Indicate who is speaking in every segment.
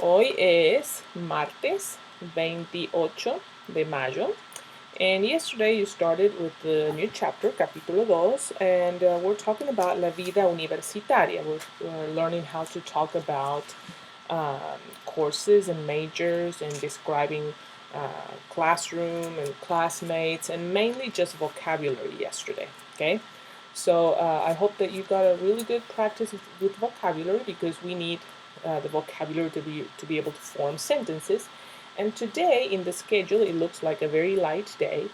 Speaker 1: Hoy es martes 28 de mayo. And yesterday you started with the new chapter, capítulo 2, and we're talking about la vida universitaria. We're learning how to talk about courses and majors and describing classroom and classmates and mainly just vocabulary yesterday, okay? So I hope that you got a really good practice with vocabulary because we need the vocabulary to be able to form sentences. And today in the schedule, it looks like a very light day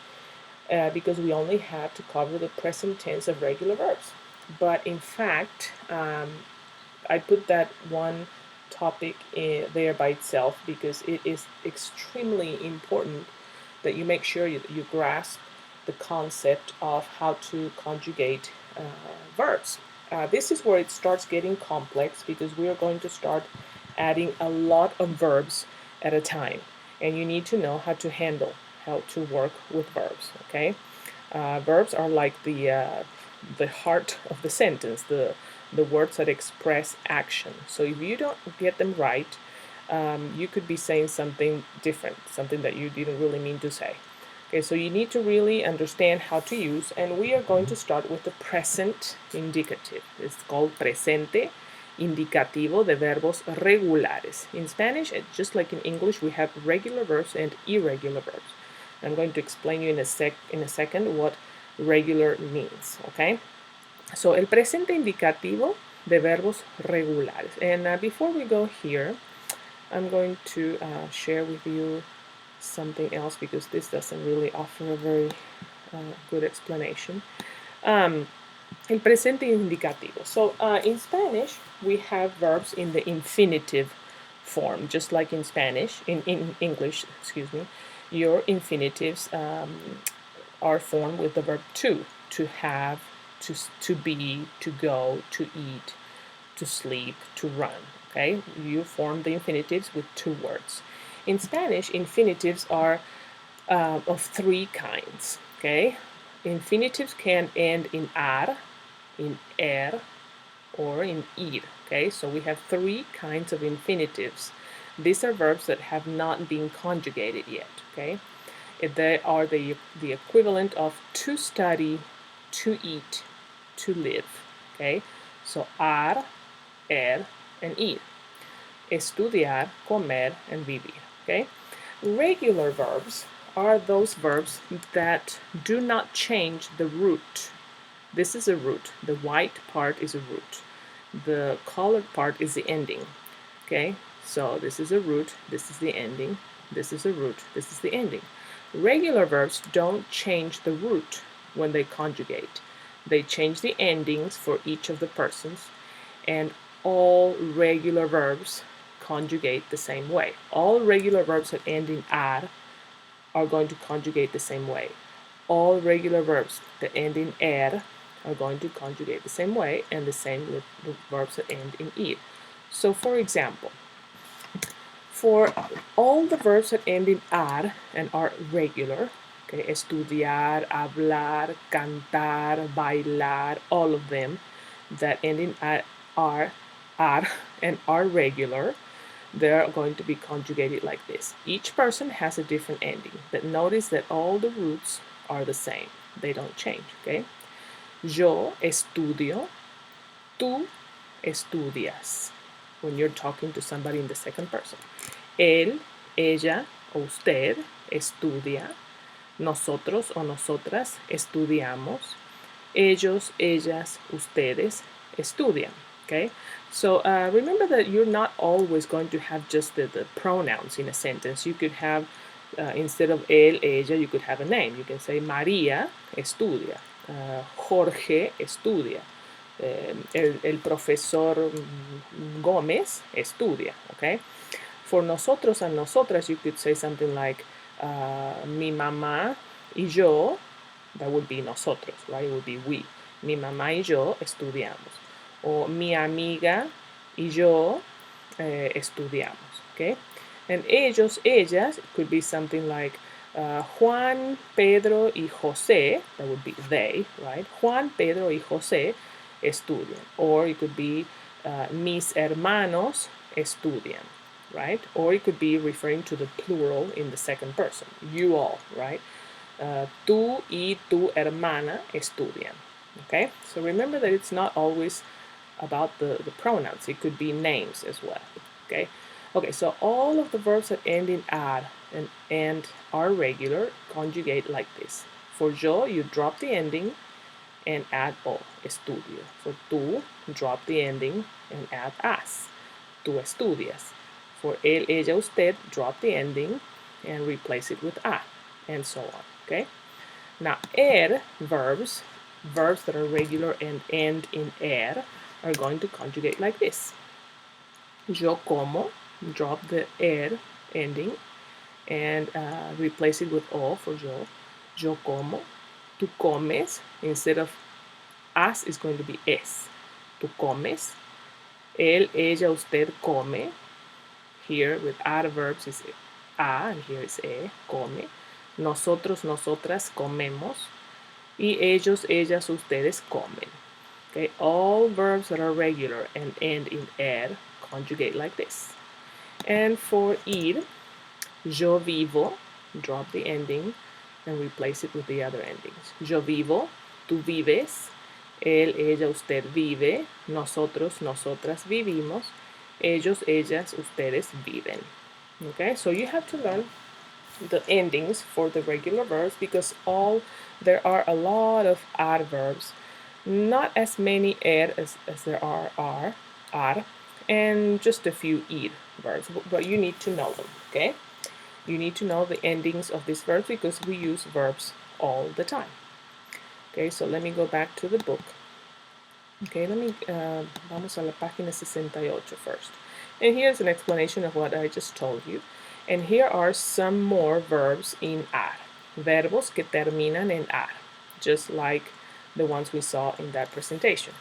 Speaker 1: because we only have to cover the present tense of regular verbs. But in fact, I put that one topic there by itself because it is extremely important that you make sure you grasp the concept of how to conjugate verbs. This is where it starts getting complex because we are going to start adding a lot of verbs at a time, and you need to know how to work with verbs. Okay, verbs are like the heart of the sentence, the words that express action. So if you don't get them right, you could be saying something different, something that you didn't really mean to say. Okay, so you need to really understand how to use, and we are going to start with the present indicative. It's called presente indicativo de verbos regulares. In Spanish, just like in English, we have regular verbs and irregular verbs. I'm going to explain you in a second what regular means, okay? So, el presente indicativo de verbos regulares. And before we go here, I'm going to share with you something else because this doesn't really offer a very good explanation. El presente indicativo. So in Spanish, we have verbs in the infinitive form, just like in Spanish, in English, excuse me, your infinitives are formed with the verb to have, to be, to go, to eat, to sleep, to run. Okay, you form the infinitives with two words. In Spanish, infinitives are of three kinds. Okay, infinitives can end in ar, in er, or in ir. Okay, so we have three kinds of infinitives. These are verbs that have not been conjugated yet. Okay, they are the equivalent of to study, to eat, to live. Okay, so ar, and ir. Estudiar, comer, and vivir. Okay? Regular verbs are those verbs that do not change the root. This is a root. The white part is a root. The colored part is the ending. Okay? So this is a root, this is the ending, this is a root, this is the ending. Regular verbs don't change the root when they conjugate. They change the endings for each of the persons, and all regular verbs conjugate the same way. All regular verbs that end in ar are going to conjugate the same way. All regular verbs that end in er are going to conjugate the same way, and the same with the verbs that end in ir. So, for example, for all the verbs that end in ar and are regular, okay, estudiar, hablar, cantar, bailar, all of them that end in are and are regular, they're going to be conjugated like this. Each person has a different ending, but notice that all the roots are the same. They don't change, okay? Yo estudio, tú estudias, when you're talking to somebody in the second person. Él, ella o usted estudia. Nosotros o nosotras estudiamos. Ellos, ellas, ustedes estudian. Okay, so remember that you're not always going to have just the pronouns in a sentence. You could have, instead of él, ella, you could have a name. You can say María estudia, Jorge estudia, el profesor Gómez estudia. Okay, for nosotros and nosotras, you could say something like mi mamá y yo. That would be nosotros, right? It would be we. Mi mamá y yo estudiamos. O mi amiga y yo estudiamos, okay? And ellos, ellas, could be something like Juan, Pedro y José, that would be they, right? Juan, Pedro y José estudian. Or it could be mis hermanos estudian. right? Or it could be referring to the plural in the second person, you all, right? Tú y tu hermana estudian. Okay, so remember that it's not always about the pronouns, it could be names as well. Okay, so all of the verbs that end in ad and are regular conjugate like this. For yo, you drop the ending and add o, estudio. For tú, drop the ending and add as, tú estudias. For él, ella, usted, drop the ending and replace it with a, and so on. Okay. Now, verbs that are regular and end in are going to conjugate like this. Yo como, drop the ending and replace it with o for yo. Yo como. Tú comes, instead of as is going to be es. Tú comes. Él, ella, usted come. Here with adverbs is a, and here is come. Nosotros, nosotras comemos. Y ellos, ellas, ustedes comen. Okay, all verbs that are regular and end in er conjugate like this. And for ir, yo vivo, drop the ending and replace it with the other endings. Yo vivo, tú vives, él, ella, usted vive, nosotros, nosotras vivimos, ellos, ellas, ustedes viven. Okay, so you have to learn the endings for the regular verbs because there are a lot of adverbs, not as many as there are, and just a few ir verbs, but you need to know them. Okay, you need to know the endings of these verbs because we use verbs all the time. Okay, so let me go back to the book. Okay, vamos a la página 68 first. And here's an explanation of what I just told you. And here are some more verbs in ar. Verbos que terminan en ar, just like the ones we saw in that presentation.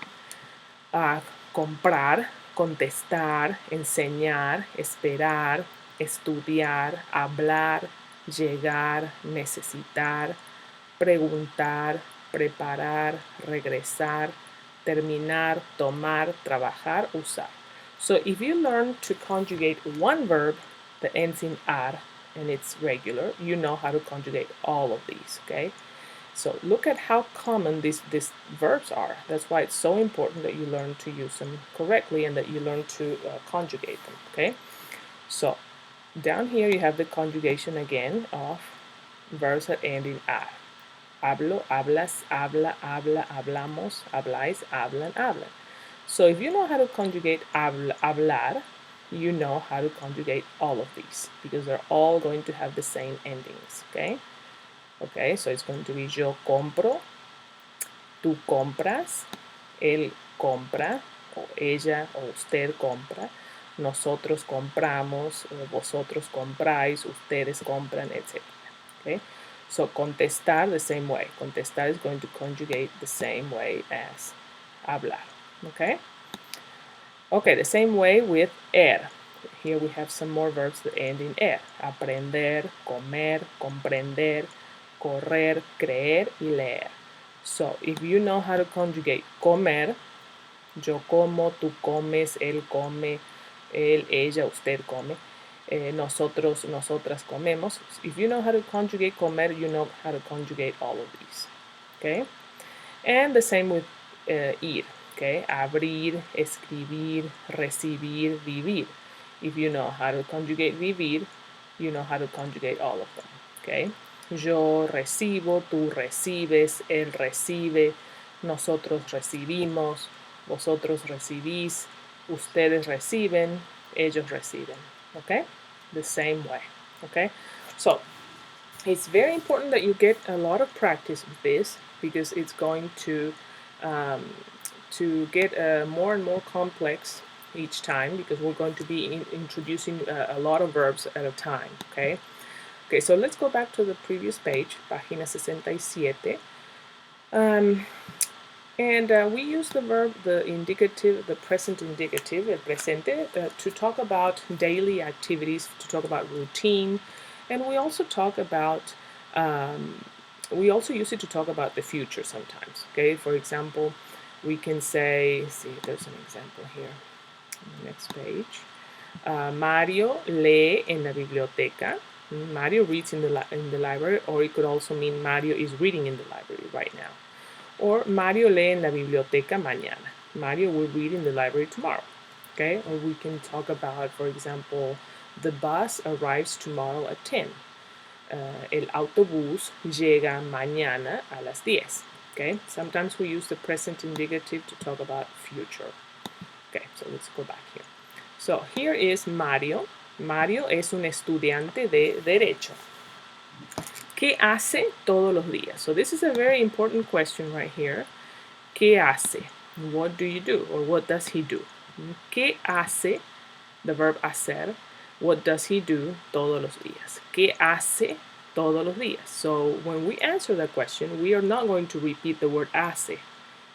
Speaker 1: Comprar, contestar, enseñar, esperar, estudiar, hablar, llegar, necesitar, preguntar, preparar, regresar, terminar, tomar, trabajar, usar. So if you learn to conjugate one verb that ends in ar and it's regular, you know how to conjugate all of these, okay? So look at how common these verbs are. That's why it's so important that you learn to use them correctly and that you learn to conjugate them, okay? So down here you have the conjugation again of verbs that end in ar. Hablo, hablas, habla, habla, hablamos, habláis, hablan, hablan. So if you know how to conjugate hablar, you know how to conjugate all of these because they're all going to have the same endings, okay? Okay, so it's going to be yo compro, tú compras, él compra, o ella o usted compra, nosotros compramos, vosotros compráis, ustedes compran, etc. Okay, so contestar the same way. Contestar is going to conjugate the same way as hablar. Okay? Okay, the same way with Here we have some more verbs that end in Aprender, comer, comprender, correr, creer, y leer. So if you know how to conjugate comer, yo como, tú comes, él come, él, ella, usted come, nosotros, nosotras comemos. If you know how to conjugate comer, you know how to conjugate all of these. Okay? And the same with ir. Okay? Abrir, escribir, recibir, vivir. If you know how to conjugate vivir, you know how to conjugate all of them. Okay? Yo recibo, tú recibes, él recibe, nosotros recibimos, vosotros recibís, ustedes reciben, ellos reciben. Okay? The same way. Okay? So, it's very important that you get a lot of practice with this because it's going to get more and more complex each time because we're going to be introducing a lot of verbs at a time, okay? Okay, so let's go back to the previous page, página 67. We use the verb, the indicative, the present indicative, el presente, to talk about daily activities, to talk about routine, and we also talk about, we also use it to talk about the future sometimes, okay? For example, we can say, see, there's an example here on the next page. Mario lee en la biblioteca. Mario reads in the library, or it could also mean Mario is reading in the library right now. Or Mario lee en la biblioteca mañana. Mario will read in the library tomorrow. Okay, or we can talk about, for example, the bus arrives tomorrow at 10. El autobús llega mañana a las 10. Okay, sometimes we use the present indicative to talk about future. Okay, so let's go back here. So here is Mario. Mario es un estudiante de Derecho. ¿Qué hace todos los días? So this is a very important question right here. ¿Qué hace? What do you do? Or what does he do? ¿Qué hace? The verb hacer. What does he do todos los días? ¿Qué hace todos los días? So when we answer that question, we are not going to repeat the word hace.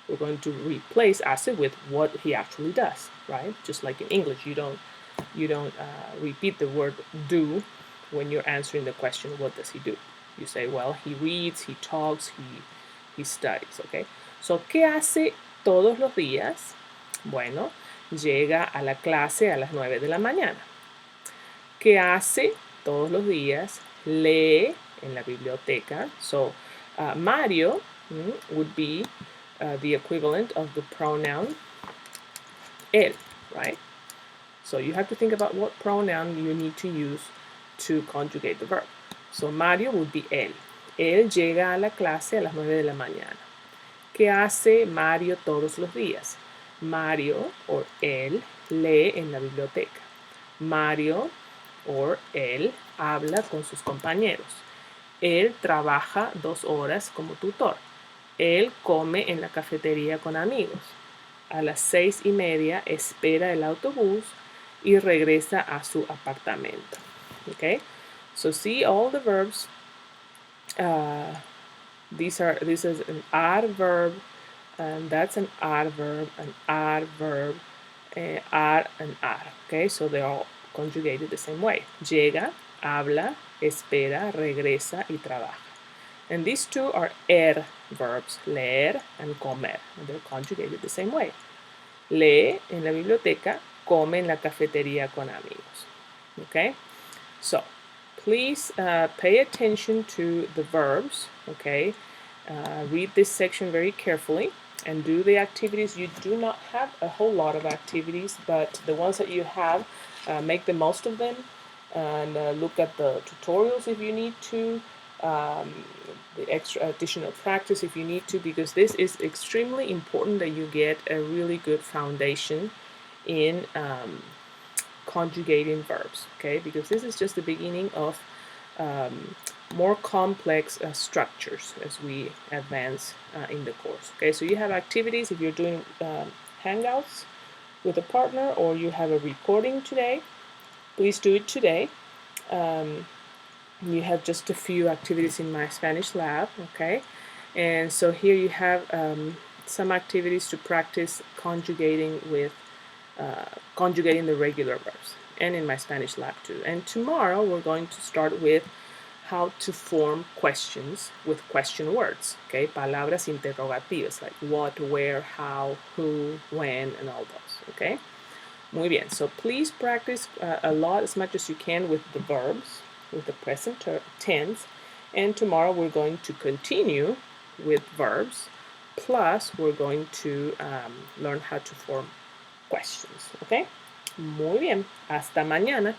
Speaker 1: We're going to replace hace with what he actually does, right? Just like in English, you don't repeat the word do when you're answering the question, what does he do? You say, well, he reads, he talks, he studies, okay? So, ¿qué hace todos los días? Bueno, llega a la clase a las 9 de la mañana. ¿Qué hace todos los días? Lee en la biblioteca. So, Mario would be the equivalent of the pronoun él, right? So you have to think about what pronoun you need to use to conjugate the verb. So Mario would be él. Él llega a la clase a las 9 de la mañana. ¿Qué hace Mario todos los días? Mario, or él, lee en la biblioteca. Mario, or él, habla con sus compañeros. Él trabaja 2 horas como tutor. Él come en la cafetería con amigos. A las 6:30 espera el autobús y regresa a su apartamento. Okay, so see all the verbs. This is an odd verb, and that's an odd verb, an odd verb, odd and odd. Okay, so they're all conjugated the same way. Llega, habla, espera, regresa y trabaja. And these two are verbs, leer and comer. And they're conjugated the same way. Lee en la biblioteca, come en la cafetería con amigos. Okay? So, please pay attention to the verbs, okay? Read this section very carefully and do the activities. You do not have a whole lot of activities, but the ones that you have, make the most of them and look at the tutorials if you need to, the extra additional practice if you need to, because this is extremely important that you get a really good foundation in conjugating verbs, okay? Because this is just the beginning of more complex structures as we advance in the course, okay? So you have activities if you're doing Hangouts with a partner, or you have a recording today, please do it today. You have just a few activities in My Spanish Lab, okay? And so here you have some activities to practice conjugating the regular verbs, and in My Spanish Lab too. And tomorrow we're going to start with how to form questions with question words, okay? Palabras interrogativas, like what, where, how, who, when, and all those, okay? Muy bien. So please practice a lot, as much as you can, with the verbs, with the present tense. And tomorrow we're going to continue with verbs, plus we're going to learn how to form questions, okay? Muy bien. Hasta mañana.